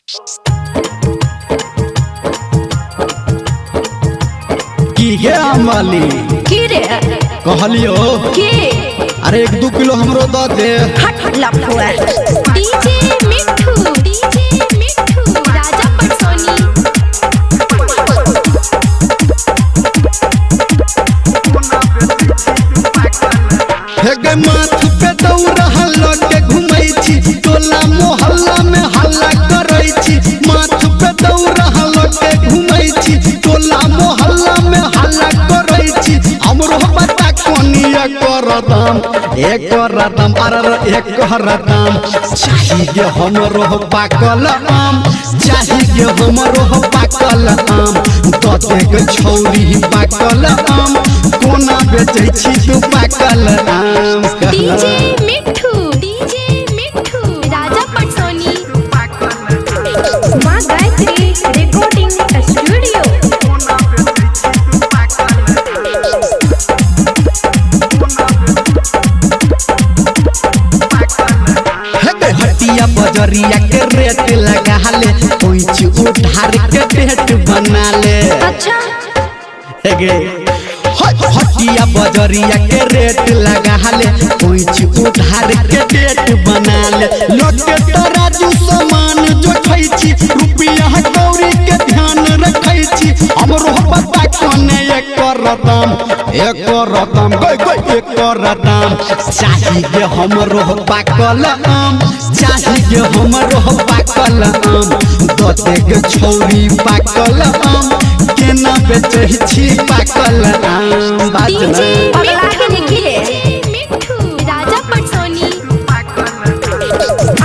की गे अमली की रे कहलियो की अरे 1-2 किलो हमरो द दे। हट लफुआ डीजे मिठू राजा पटसोनी। हे गे माथ पे दौड़ हल्ला के घुमै छी टोला मोहल्ला में हल्ला करै छी। माथ पे दौड़ हल्ला के घुमै छी टोला मोहल्ला में हल्ला करै छी। हमरो बता कोनी एकर दाम अरे एकर दाम चाहिए हमरो पाकल आम चाहिए हमरो पाकल आम दते के छौरी पाकल आम कोना बेचै छी तू पाकल आम। डीजे मिठू राजा पटसोनी। मां गायत्री रिकॉर्डिंग स्टूडियो। हटिया बजरिया के रेट लगा ले कोई उधार के डेट बना ले। अच्छा हटिया बजरिया के रेट लगा ले कोई उधार के डेट बना ले। लोटे तराजू सामान जो खै छी रुपया कौड़ी के ध्यान रखै छी। हमरो पता कोने एकर दाम चाहिए हमरो पाकल आम चाहिए हमरो पाकल आम दते के छौरी पाकल आम केना बेचै छी पाकल आम। डीजे मिठू राजा पटसोनी।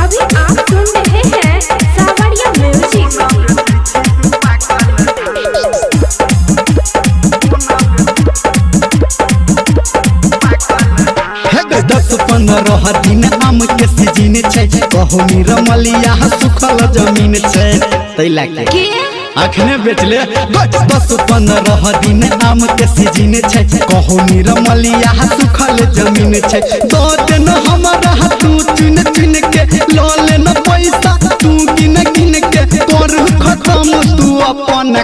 अभी आप सुन रहे हैं सावरिया म्यूजिक। 10-15 दिन आम के सीजन छै कहू निरमलिया सुखल जमीन छै तैला के अखने बेच ले। 10-15 दिन आम के सीजन छै कहू निरमलिया सुखल जमीन छै। दो दिन हमरा तू चुन के लो ले न पैसा तू गिन के कर खत्म तू अपन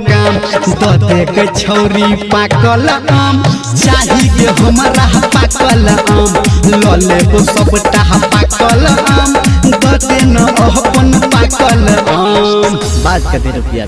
काम दते के छौरी पाकल आम चाहिए हमरा पाकल आम लो लेबो सबटा पाकल आम दते न अपन पाकल आम। बात कते रुपया